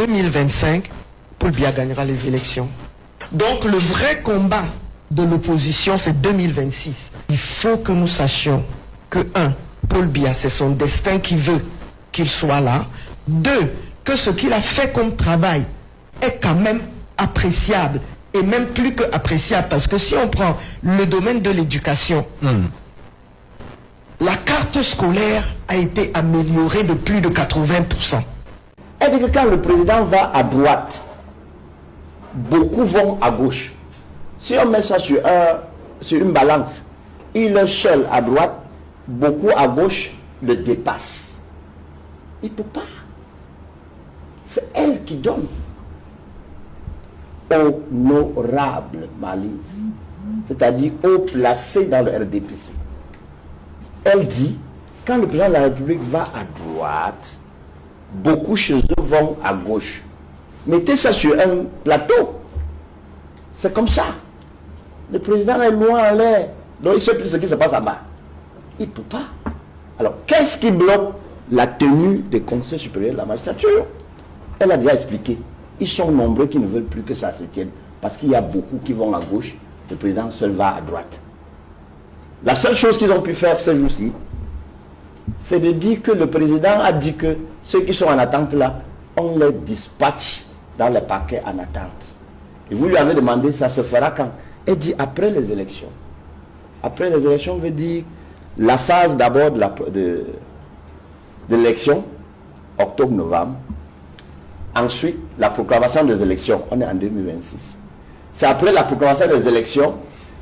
2025, Paul Biya gagnera les élections. Donc le vrai combat de l'opposition, c'est 2026. Il faut que nous sachions que, un, Paul Biya, c'est son destin qui veut qu'il soit là. Deux, que ce qu'il a fait comme travail est quand même appréciable, et même plus que appréciable, parce que si on prend le domaine de l'éducation, la carte scolaire a été améliorée de plus de 80%. Et que quand le président va à droite, beaucoup vont à gauche. Si on met ça sur une balance, il est seul à droite, beaucoup à gauche le dépassent. Il ne peut pas. C'est elle qui donne. Honorable Malise, c'est-à-dire haut placé dans le RDPC. Elle dit, quand le président de la République va à droite, beaucoup chez eux vont à gauche. Mettez ça sur un plateau. C'est comme ça. Le président est loin en l'air. Donc il ne sait plus ce qui se passe en bas. Il ne peut pas. Alors, qu'est-ce qui bloque la tenue des conseils supérieurs de la magistrature? Elle a déjà expliqué. Ils sont nombreux qui ne veulent plus que ça se tienne. Parce qu'il y a beaucoup qui vont à gauche. Le président seul va à droite. La seule chose qu'ils ont pu faire ce jour-ci, c'est de dire que le président a dit que ceux qui sont en attente là, on les dispatche dans les paquets en attente. Et vous lui avez demandé, ça se fera quand? Elle dit après les élections. Après les élections veut dire la phase d'abord de l'élection, octobre-novembre. Ensuite, la proclamation des élections. On est en 2026. C'est après la proclamation des élections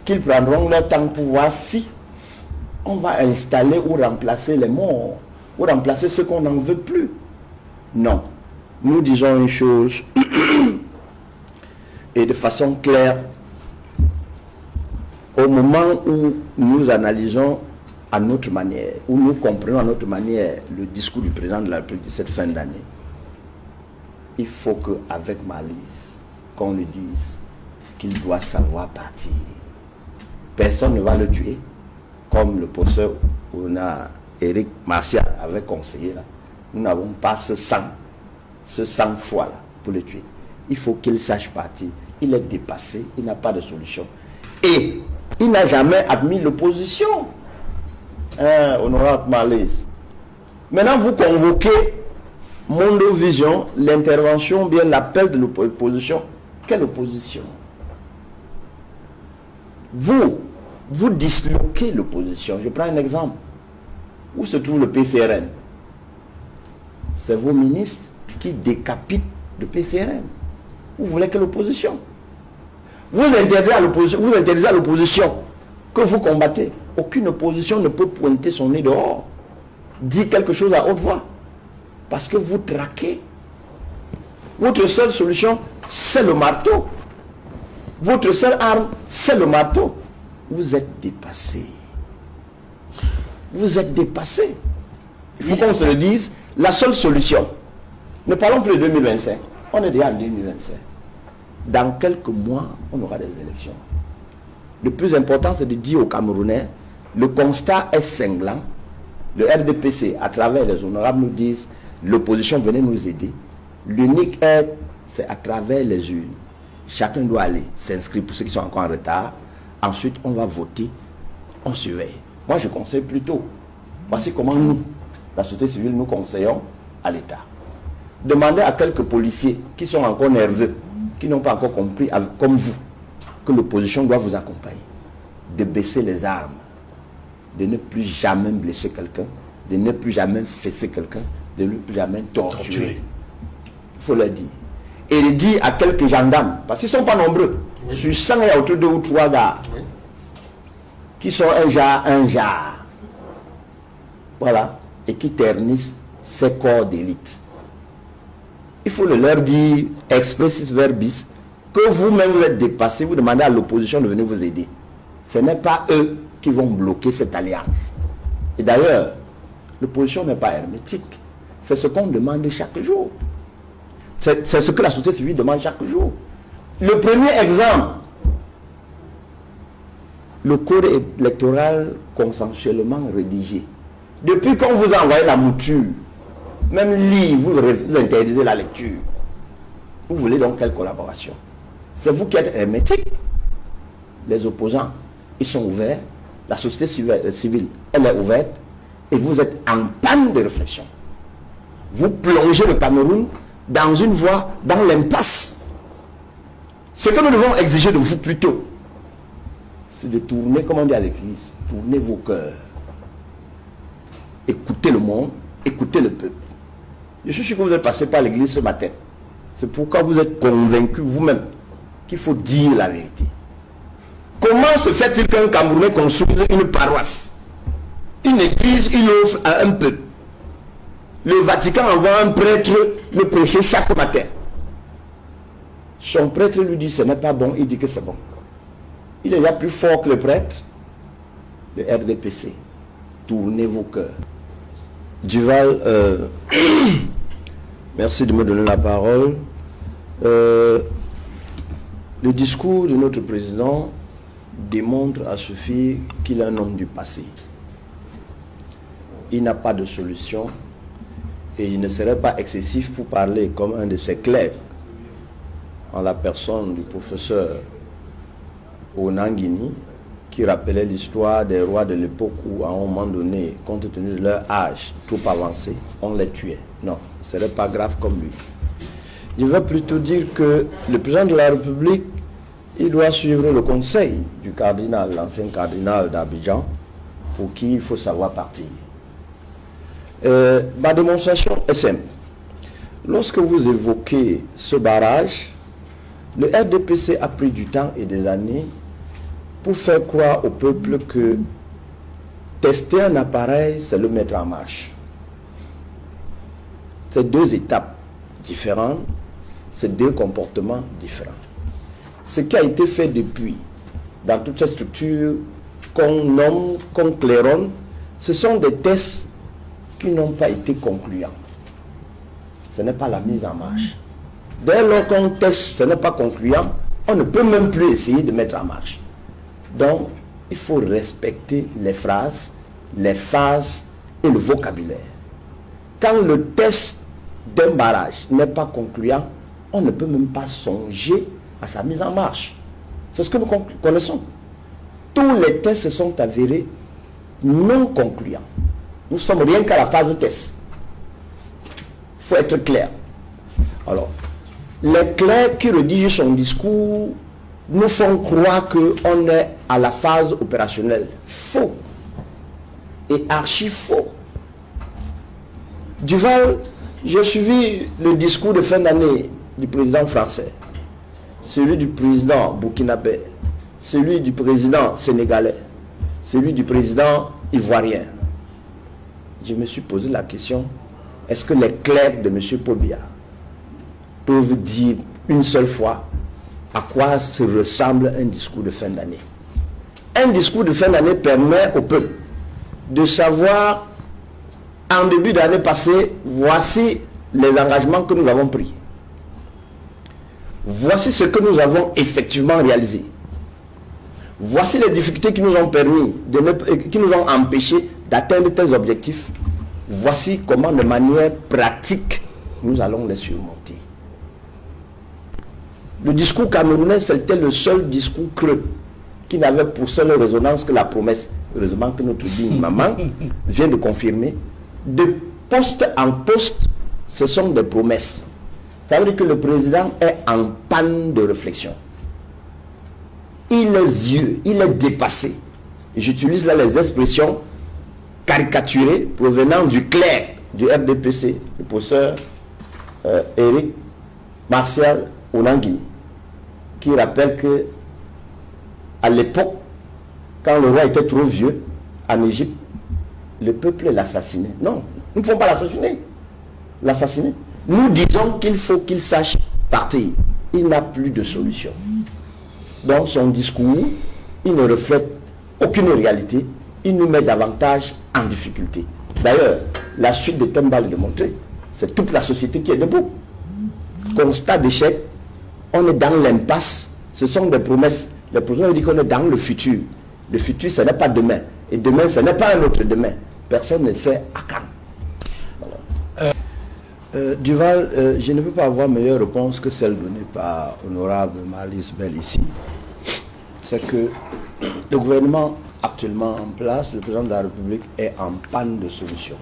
qu'ils prendront leur temps pour voir si on va installer ou remplacer les morts, ou remplacer ceux qu'on n'en veut plus. Non. Nous disons une chose, et de façon claire, au moment où nous analysons à notre manière, où nous comprenons à notre manière le discours du président de la République de cette fin d'année, il faut qu'avec malice, qu'on lui dise qu'il doit savoir partir. Personne ne va le tuer, comme le professeur Éric Martial avait conseillé là. Nous n'avons pas ce sang-froid là pour le tuer. Il faut qu'il sache partir. Il est dépassé, il n'a pas de solution. Et il n'a jamais admis l'opposition. Honorable Malise. Maintenant, vous convoquez Mondo Vision, l'intervention, bien l'appel de l'opposition. Quelle opposition? Vous disloquez l'opposition. Je prends un exemple. Où se trouve le PCRN? C'est vos ministres qui décapitent le PCRN. Vous voulez que l'opposition? Vous interdisez à l'opposition que vous combattez. Aucune opposition ne peut pointer son nez dehors, dire quelque chose à haute voix. Parce que vous traquez. Votre seule solution, c'est le marteau. Votre seule arme, c'est le marteau. Vous êtes dépassé. Vous êtes dépassé. Il faut qu'on se le dise. La seule solution, ne parlons plus de 2025. On est déjà en 2025. Dans quelques mois, on aura des élections. Le plus important, c'est de dire aux Camerounais, le constat est cinglant. Le RDPC, à travers les honorables, nous disent, l'opposition venait nous aider. L'unique aide, c'est à travers les urnes. Chacun doit aller s'inscrire pour ceux qui sont encore en retard. Ensuite, on va voter, on surveille. Moi, je conseille plutôt. Voici comment nous, la société civile, nous conseillons à l'État. Demandez à quelques policiers qui sont encore nerveux, qui n'ont pas encore compris, comme vous, que l'opposition doit vous accompagner, de baisser les armes, de ne plus jamais blesser quelqu'un, de ne plus jamais fesser quelqu'un, de ne plus jamais torturer. Il faut le dire. Et le dire à quelques gendarmes, parce qu'ils ne sont pas nombreux. Oui. Sur 100, il y a autour de 2 ou 3 gars qui sont un jar. Voilà. Et qui ternissent ces corps d'élite. Il faut le leur dire, expressis verbis, que vous-même vous êtes dépassé, vous demandez à l'opposition de venir vous aider. Ce n'est pas eux qui vont bloquer cette alliance. Et d'ailleurs, l'opposition n'est pas hermétique. C'est ce qu'on demande chaque jour. C'est ce que la société civile demande chaque jour. Le premier exemple, le code électoral consensuellement rédigé. Depuis qu'on vous a envoyé la mouture, même lire, vous interdisez la lecture. Vous voulez donc quelle collaboration? C'est vous qui êtes hermétique. Les opposants, ils sont ouverts. La société civile, elle est ouverte. Et vous êtes en panne de réflexion. Vous plongez le Cameroun dans une voie, dans l'impasse. Ce que nous devons exiger de vous plutôt, c'est de tourner, comme on dit à l'église, tournez vos cœurs. Écoutez le monde, écoutez le peuple. Je suis sûr que vous êtes passé par l'église ce matin. C'est pourquoi vous êtes convaincu vous-même qu'il faut dire la vérité. Comment se fait-il qu'un Camerounais construise une paroisse, une église, il offre à un peuple? Le Vatican envoie un prêtre le prêcher chaque matin. Son prêtre lui dit ce n'est pas bon, il dit que c'est bon. Il est déjà plus fort que le prêtre. Le RDPC, tournez vos cœurs. Duval, merci de me donner la parole. Le discours de notre président démontre à Sophie qu'il est un homme du passé. Il n'a pas de solution et il ne serait pas excessif pour parler comme un de ses clercs en la personne du professeur Onanguini, qui rappelait l'histoire des rois de l'époque où, à un moment donné, compte tenu de leur âge trop avancé, on les tuait. Non, ce n'est pas grave comme lui. Je veux plutôt dire que le président de la République, il doit suivre le conseil du cardinal, l'ancien cardinal d'Abidjan, pour qui il faut savoir partir. Ma démonstration est simple. Lorsque vous évoquez ce barrage, le RDPC a pris du temps et des années pour faire croire au peuple que tester un appareil, c'est le mettre en marche. C'est deux étapes différentes, c'est deux comportements différents. Ce qui a été fait depuis, dans toutes ces structures qu'on nomme, qu'on claironne, ce sont des tests qui n'ont pas été concluants. Ce n'est pas la mise en marche. Dès lors qu'on teste, ce n'est pas concluant, on ne peut même plus essayer de mettre en marche. Donc, il faut respecter les phrases, les phases et le vocabulaire. Quand le test d'un barrage n'est pas concluant, on ne peut même pas songer à sa mise en marche. C'est ce que nous connaissons. Tous les tests se sont avérés non concluants. Nous sommes rien qu'à la phase test. Il faut être clair. Alors, les clercs qui rédigent son discours nous font croire qu'on est à la phase opérationnelle. Faux. Et archi faux. Duval, j'ai suivi le discours de fin d'année du président français, celui du président burkinabé, celui du président sénégalais, celui du président ivoirien. Je me suis posé la question, est-ce que les clercs de M. Paul Biya peuvent dire une seule fois à quoi se ressemble un discours de fin d'année? Un discours de fin d'année permet au peuple de savoir, en début d'année passée, voici les engagements que nous avons pris. Voici ce que nous avons effectivement réalisé. Voici les difficultés qui nous ont permis, qui nous ont empêchés d'atteindre tels objectifs. Voici comment, de manière pratique, nous allons les surmonter. Le discours camerounais, c'était le seul discours creux qui n'avait pour seule résonance que la promesse. Heureusement que notre digne maman vient de confirmer. De poste en poste, ce sont des promesses. Ça veut dire que le président est en panne de réflexion. Il est vieux, il est dépassé. Et j'utilise là les expressions caricaturées provenant du clerc du RDPC, le professeur Eric Martial Onanguini, qui rappelle que à l'époque, quand le roi était trop vieux, en Égypte, le peuple l'assassinait. Non, nous ne pouvons pas l'assassiner. Nous disons qu'il faut qu'il sache partir. Il n'a plus de solution. Dans son discours, il ne reflète aucune réalité. Il nous met davantage en difficulté. D'ailleurs, la suite de Temba le démontrer. C'est toute la société qui est debout. Constat d'échec, on est dans l'impasse. Ce sont des promesses. Le président dit qu'on est dans le futur. Le futur, ce n'est pas demain. Et demain, ce n'est pas un autre demain. Personne ne sait à quand. Duval, je ne peux pas avoir meilleure réponse que celle donnée par honorable Marlise Bell ici. C'est que le gouvernement actuellement en place, le président de la République, est en panne de solutions.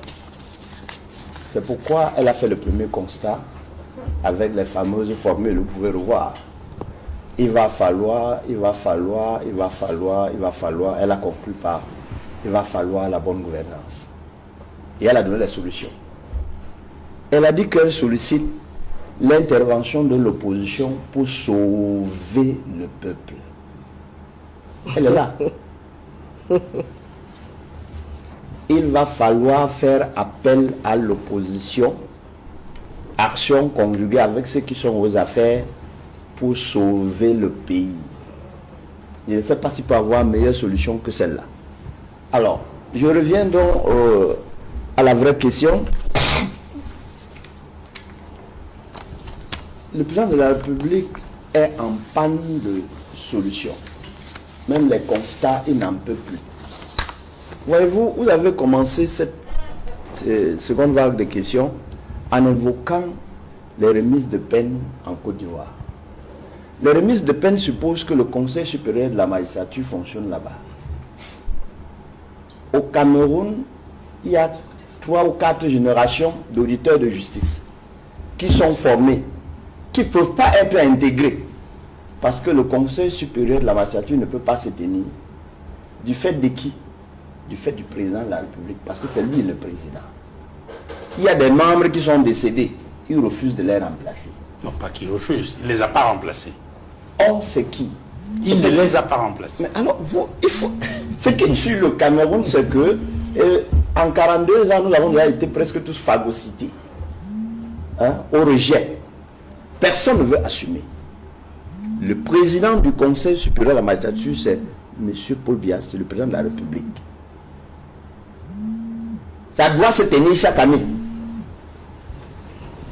C'est pourquoi elle a fait le premier constat avec les fameuses formules, vous pouvez revoir. Il va falloir, elle a conclu par il va falloir la bonne gouvernance. Et elle a donné les solutions. Elle a dit qu'elle sollicite l'intervention de l'opposition pour sauver le peuple. Elle est là. Il va falloir faire appel à l'opposition, action conjuguée avec ceux qui sont aux affaires pour sauver le pays. Je ne sais pas s'il peut y avoir une meilleure solution que celle-là. Alors, je reviens donc à la vraie question. Le président de la République est en panne de solutions. Même les constats, il n'en peut plus. Voyez-vous, vous avez commencé cette seconde vague de questions en évoquant les remises de peine en Côte d'Ivoire. Les remises de peine supposent que le Conseil supérieur de la magistrature fonctionne là-bas. Au Cameroun, il y a 3 ou 4 générations d'auditeurs de justice qui sont formés, qui ne peuvent pas être intégrés parce que le Conseil supérieur de la magistrature ne peut pas se tenir. Du fait de qui? Du fait du président de la République, parce que c'est lui le président. Il y a des membres qui sont décédés, ils refusent de les remplacer. Non, pas qu'ils refusent, il ne les a pas remplacés. On sait qui? Il ne les a pas remplacés. Mais alors, il faut... Ce qui tue le Cameroun, c'est que en 42 ans, nous avons déjà été presque tous phagocytés, au rejet. Personne ne veut assumer. Le président du Conseil supérieur de la magistrature, c'est M. Paul Biya, c'est le président de la République. Ça doit se tenir chaque année.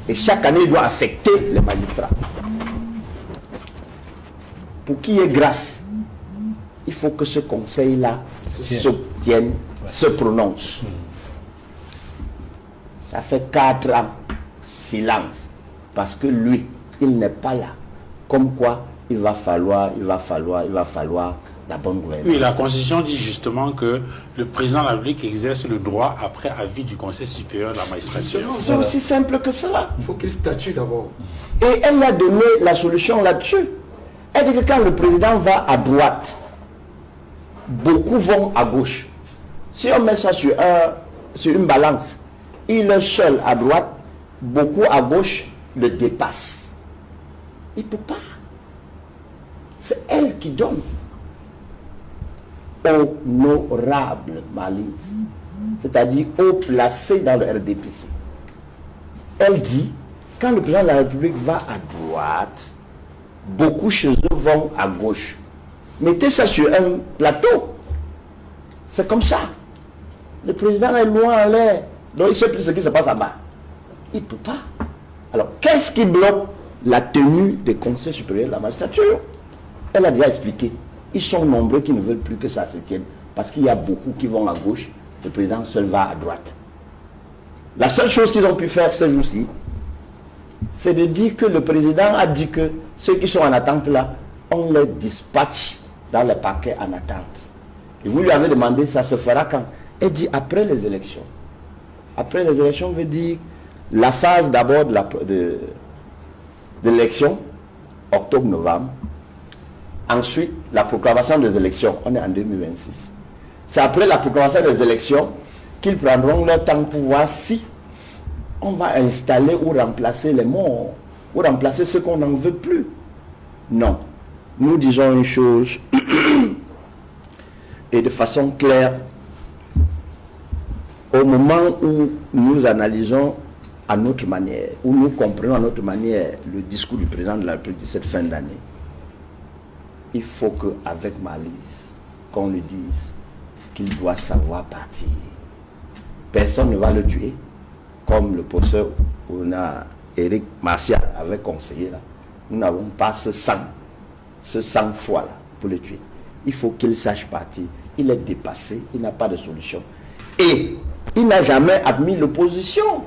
Et chaque année, il doit affecter les magistrats. Pour qu'il y ait grâce, il faut que ce conseil-là se tienne, se prononce. Ça fait 4 ans, silence. Parce que lui, il n'est pas là. Comme quoi, il va falloir la bonne gouvernance. Oui, la Constitution dit justement que le président de la République exerce le droit après avis du Conseil supérieur de la magistrature. C'est aussi simple que cela. Il faut qu'il statue d'abord. Et elle a donné la solution là-dessus. Elle dit que quand le président va à droite, beaucoup vont à gauche. Si on met ça sur une balance, il est seul à droite, beaucoup à gauche le dépassent. Il ne peut pas. C'est elle qui donne. Honorable Marlise, c'est-à-dire haut placé dans le RDPC. Elle dit, quand le président de la République va à droite, beaucoup chez eux vont à gauche. Mettez ça sur un plateau. C'est comme ça. Le président est loin en l'air, donc il ne sait plus ce qui se passe en bas. Il ne peut pas. Alors, qu'est-ce qui bloque la tenue des conseils supérieurs de la magistrature? Elle a déjà expliqué. Ils sont nombreux qui ne veulent plus que ça se tienne. Parce qu'il y a beaucoup qui vont à gauche, le président seul va à droite. La seule chose qu'ils ont pu faire ce jour-ci, c'est de dire que le président a dit que ceux qui sont en attente là, on les dispatche dans les paquets en attente. Et vous lui avez demandé, ça se fera quand? Elle dit après les élections. Après les élections veut dire la phase d'abord de l'élection, octobre-novembre. Ensuite, la proclamation des élections, on est en 2026. C'est après la proclamation des élections qu'ils prendront leur temps pour voir si on va installer ou remplacer les morts, ou remplacer ceux qu'on n'en veut plus. Non. Nous disons une chose, et de façon claire, au moment où nous analysons à notre manière, où nous comprenons à notre manière le discours du président de la République de cette fin d'année, il faut qu'avec Marlise, qu'on lui dise qu'il doit savoir partir. Personne ne va le tuer, comme le professeur Éric Martial avait conseillé là. Nous n'avons pas ce sang-froid là pour le tuer. Il faut qu'il sache partir. Il est dépassé, il n'a pas de solution. Et il n'a jamais admis l'opposition.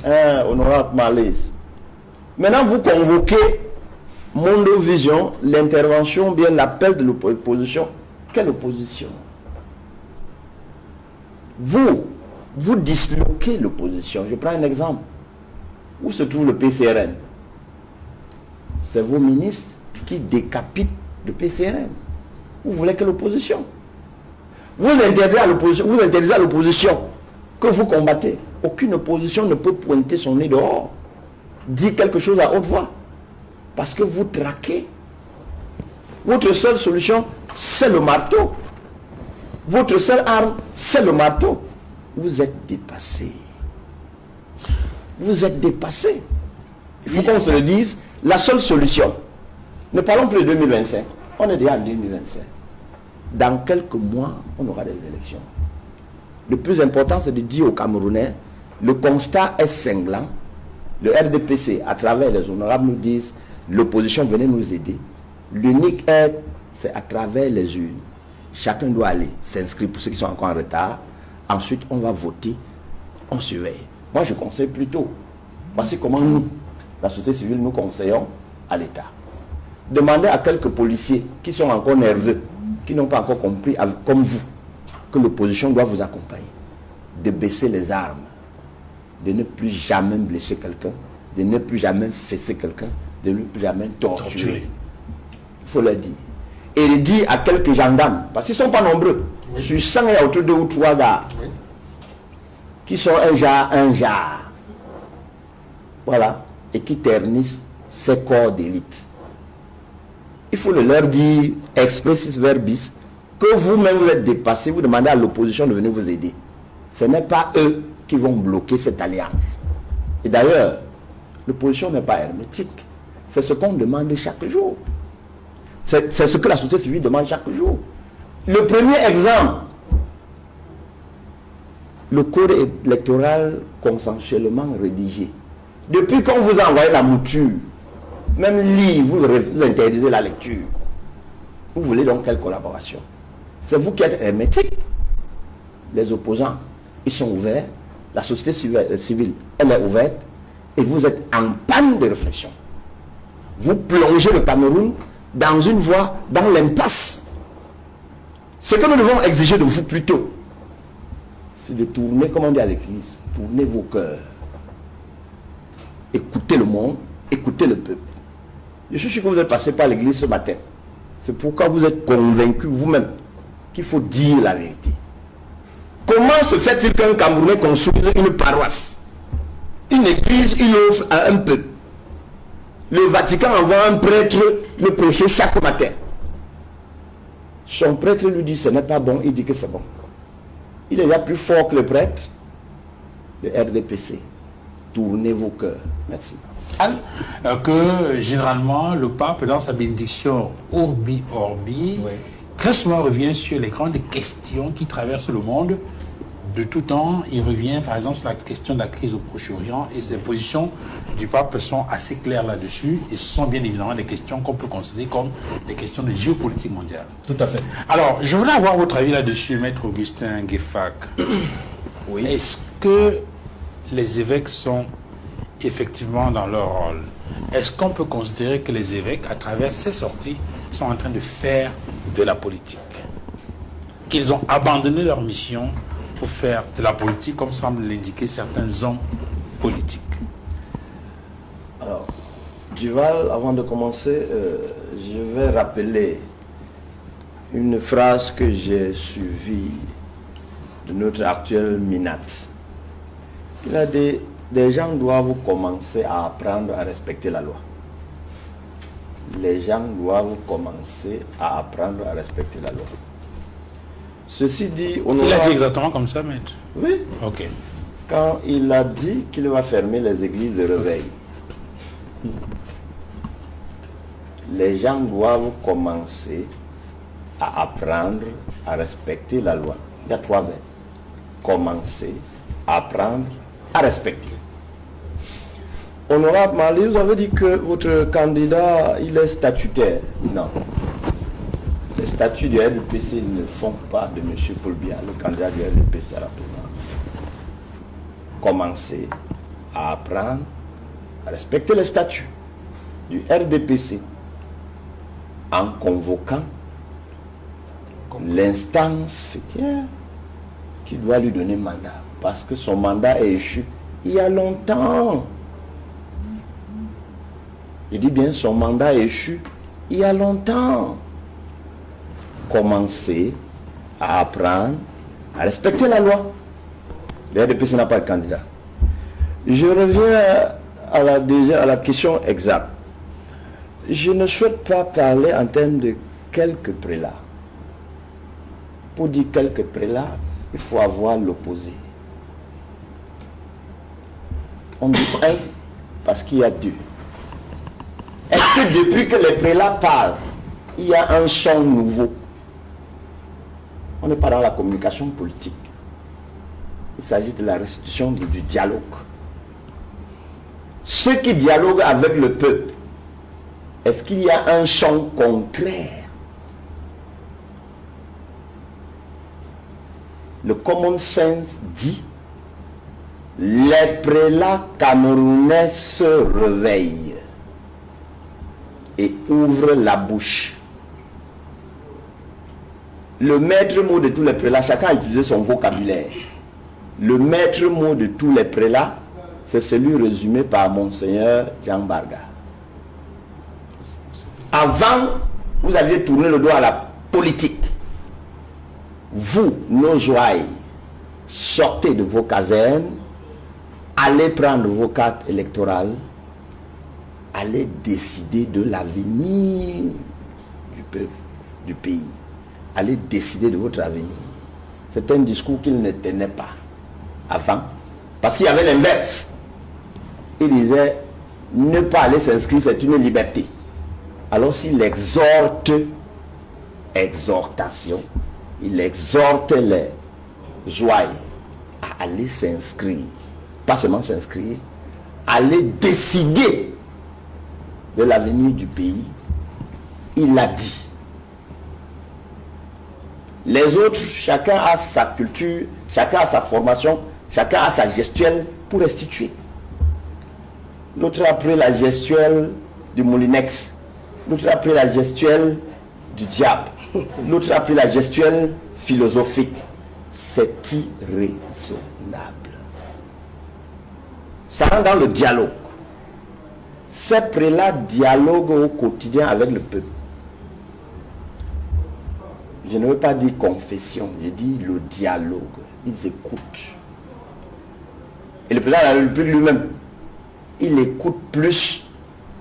honorable Malaise. Maintenant, vous convoquez Mondo Vision, l'intervention, bien l'appel de l'opposition. Quelle opposition? Vous disloquez l'opposition. Je prends un exemple. Où se trouve le PCRN? C'est vos ministres qui décapitent le PCRN. Vous voulez que l'opposition? Vous interdisez à l'opposition que vous combattez. Aucune opposition ne peut pointer son nez dehors, dire quelque chose à haute voix, parce que vous traquez. Votre seule solution, c'est le marteau. Votre seule arme, c'est le marteau. Vous êtes dépassé. Vous êtes dépassé. Il faut qu'on se le dise. La seule solution, ne parlons plus de 2025, on est déjà en 2025. Dans quelques mois, on aura des élections. Le plus important, c'est de dire aux Camerounais, le constat est cinglant. Le RDPC, à travers les honorables, nous disent, l'opposition venait nous aider. L'unique aide, c'est à travers les urnes. Chacun doit aller s'inscrire pour ceux qui sont encore en retard. Ensuite, on va voter, on surveille. Moi, je conseille plutôt, voici comment nous, la société civile, nous conseillons à l'État. Demandez à quelques policiers qui sont encore nerveux, qui n'ont pas encore compris, comme vous, que l'opposition doit vous accompagner, de baisser les armes, de ne plus jamais blesser quelqu'un, de ne plus jamais fesser quelqu'un, de ne plus jamais torturer. Il faut le dire. Et le dire à quelques gendarmes, parce qu'ils ne sont pas nombreux. Oui. Sur 100, il y a autour de 2 ou 3 gars, oui, qui sont un jar. Voilà. Et qui ternissent ces corps d'élite. Il faut le leur dire, expressis verbis, que vous-même vous êtes dépassé, vous demandez à l'opposition de venir vous aider. Ce n'est pas eux qui vont bloquer cette alliance. Et d'ailleurs, l'opposition n'est pas hermétique. C'est ce qu'on demande chaque jour. C'est ce que la société civile demande chaque jour. Le premier exemple, le code électoral consensuellement rédigé. Depuis qu'on vous a envoyé la mouture, même lire, vous interdisez la lecture. Vous voulez donc quelle collaboration? C'est vous qui êtes hermétique. Les opposants, ils sont ouverts. La société civile, elle est ouverte. Et vous êtes en panne de réflexion. Vous plongez le Cameroun dans une voie, dans l'impasse. Ce que nous devons exiger de vous plutôt, c'est de tourner, comme on dit à l'église, tournez vos cœurs. Écoutez le monde, écoutez le peuple. Je suis sûr que vous êtes passé par l'église ce matin. C'est pourquoi vous êtes convaincu vous-même qu'il faut dire la vérité. Comment se fait-il qu'un Camerounais construise une paroisse? Une église, il offre à un peuple. Le Vatican envoie un prêtre le prêcher chaque matin. Son prêtre lui dit ce n'est pas bon, il dit que c'est bon. Il est déjà plus fort que le prêtre. Le RDPC. Tournez vos cœurs. Merci. Que généralement le pape dans sa bénédiction Urbi Orbi, oui, très souvent revient sur les grandes questions qui traversent le monde. De tout temps, il revient par exemple sur la question de la crise au Proche-Orient et les positions du pape sont assez claires là-dessus et ce sont bien évidemment des questions qu'on peut considérer comme des questions de géopolitique mondiale. Tout à fait. Alors, je voulais avoir votre avis là-dessus, Maître Augustin Gueffac. Oui. Est-ce que les évêques sont effectivement dans leur rôle? Est-ce qu'on peut considérer que les évêques, à travers ces sorties, sont en train de faire de la politique? Qu'ils ont abandonné leur mission pour faire de la politique, comme semblent l'indiquer certains hommes politiques? Alors, Duval, avant de commencer, je vais rappeler une phrase que j'ai suivie de notre actuel Minat. Il a dit, des gens doivent commencer à apprendre à respecter la loi. Les gens doivent commencer à apprendre à respecter la loi. Ceci dit, il a dit exactement comme ça, maître? Oui. Ok. Quand il a dit qu'il va fermer les églises de réveil, les gens doivent commencer à apprendre à respecter la loi. Il y a 3 verbes. Commencer, apprendre, à respecter. Honorable Mali, vous avez dit que votre candidat, il est statutaire. Non. Les statuts du RDPC ne font pas de M. Paul Biya, le candidat du RDPC à la présidence. Commencer, à apprendre à respecter les statuts du RDPC en convoquant l'instance fêtière qui doit lui donner mandat. Parce que son mandat est échu il y a longtemps. Je dis bien son mandat est échu il y a longtemps. Commencer à apprendre à respecter la loi. Le RDPC n'a pas de candidat. Je reviens à la question exacte. Je ne souhaite pas parler en termes de quelques prélats. Pour dire quelques prélats, il faut avoir l'opposé. On dit un parce qu'il y a deux. Est-ce que depuis que les prélats parlent, il y a un son nouveau? On n'est pas dans la communication politique. Il s'agit de la restitution du dialogue. Ceux qui dialoguent avec le peuple, est-ce qu'il y a un son contraire? Le common sense dit, les prélats camerounais se réveillent et ouvrent la bouche. Le maître mot de tous les prélats, chacun a utilisé son vocabulaire. Le maître mot de tous les prélats, c'est celui résumé par Monseigneur Jean Barga. Avant, vous aviez tourné le dos à la politique. Vous, nos ouailles, sortez de vos casernes, allez prendre vos cartes électorales, allez décider de l'avenir du peuple, du pays. Allez décider de votre avenir. C'est un discours qu'il ne tenait pas avant, parce qu'il y avait l'inverse. Il disait, ne pas aller s'inscrire, c'est une liberté. Alors s'il exhorte, exhortation, il exhorte les ouailles à aller s'inscrire, pas seulement s'inscrire, aller décider de l'avenir du pays. Il l'a dit. Les autres, chacun a sa culture, chacun a sa formation, chacun a sa gestuelle pour restituer. L'autre a pris la gestuelle du Moulinex, l'autre a pris la gestuelle du diable, l'autre a pris la gestuelle philosophique. C'est irraisonnable. Ça rentre dans le dialogue. Ces prélats dialoguent au quotidien avec le peuple. Je ne veux pas dire confession, je dis le dialogue. Ils écoutent. Et le prélat de la République lui-même, il écoute plus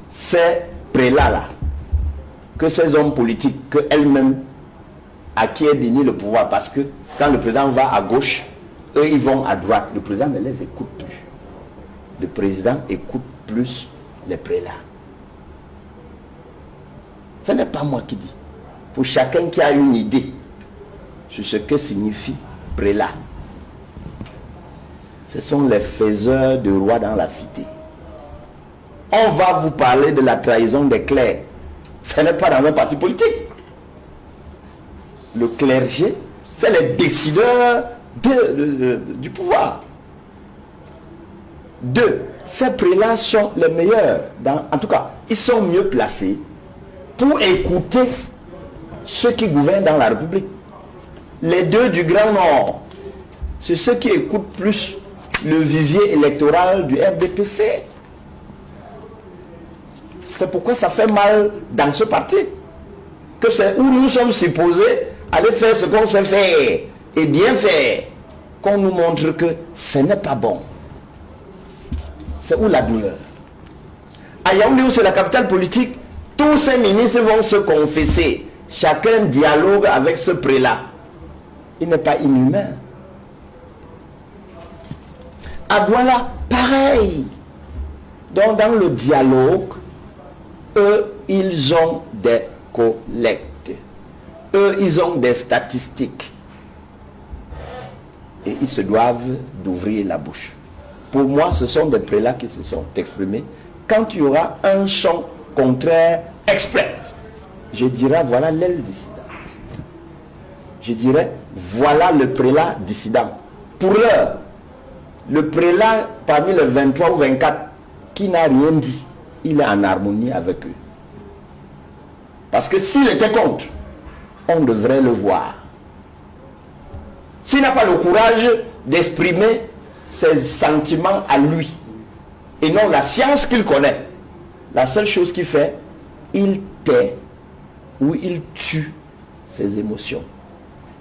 ces prélats-là que ces hommes politiques que elle-même à qui est dénié le pouvoir. Parce que quand le président va à gauche, eux ils vont à droite. Le président ne les écoute plus. Le président écoute plus les prélats. Ce n'est pas moi qui dis. Pour chacun qui a une idée sur ce que signifie prélat, ce sont les faiseurs de rois dans la cité. On va vous parler de la trahison des clercs. Ce n'est pas dans un parti politique. Le clergé, c'est les décideurs du pouvoir. Deux, ces prélats sont les meilleurs. En tout cas, ils sont mieux placés pour écouter ceux qui gouvernent dans la République. Les deux du Grand Nord, c'est ceux qui écoutent plus le vivier électoral du RDPC. C'est pourquoi ça fait mal dans ce parti. Que c'est où nous sommes supposés aller faire ce qu'on sait faire et bien faire, qu'on nous montre que ce n'est pas bon. C'est où la douleur. À Yaoundé, où c'est la capitale politique, tous ces ministres vont se confesser. Chacun dialogue avec ce prélat. Il n'est pas inhumain. À Douala, pareil. Donc dans le dialogue, eux, ils ont des collectes. Eux, ils ont des statistiques. Et ils se doivent d'ouvrir la bouche. Pour moi, ce sont des prélats qui se sont exprimés. Quand il y aura un son contraire exprès, je dirais voilà l'aile dissidente. Je dirais voilà le prélat dissident. Pour l'heure, le prélat parmi les 23 ou 24 qui n'a rien dit, il est en harmonie avec eux. Parce que s'il était contre, on devrait le voir. S'il n'a pas le courage d'exprimer ses sentiments à lui, et non la science qu'il connaît, la seule chose qu'il fait, il tait ou il tue ses émotions.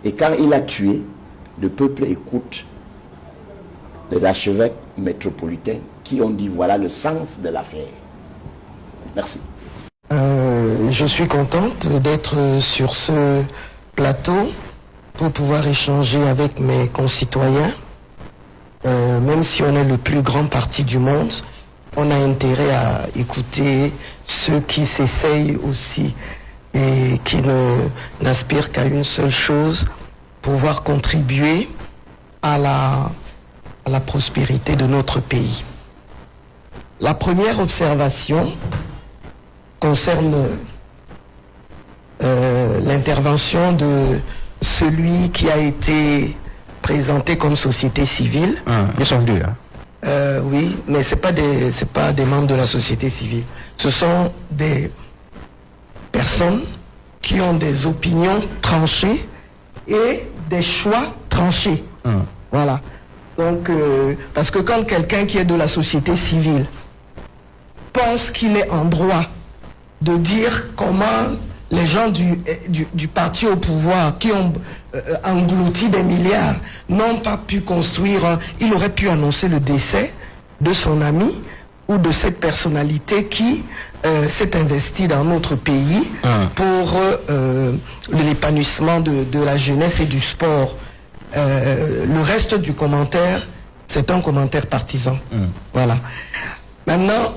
Et quand il a tué, le peuple écoute les archevêques métropolitains qui ont dit voilà le sens de l'affaire. Merci. Je suis contente d'être sur ce plateau pour pouvoir échanger avec mes concitoyens. Même si on est le plus grand parti du monde, on a intérêt à écouter ceux qui s'essayent aussi et qui n'aspirent qu'à une seule chose, pouvoir contribuer à la prospérité de notre pays. La première observation concerne l'intervention de celui qui a été présenté comme société civile. Ils sont deux. Hein. Oui, mais c'est pas des membres de la société civile. Ce sont des personnes qui ont des opinions tranchées et des choix tranchés. Voilà. Donc, parce que quand quelqu'un qui est de la société civile pense qu'il est en droit de dire comment les gens du parti au pouvoir qui ont englouti des milliards n'ont pas pu construire, il aurait pu annoncer le décès de son ami ou de cette personnalité qui s'est investie dans notre pays pour l'épanouissement de la jeunesse et du sport. Le reste du commentaire, c'est un commentaire partisan. Voilà. Maintenant,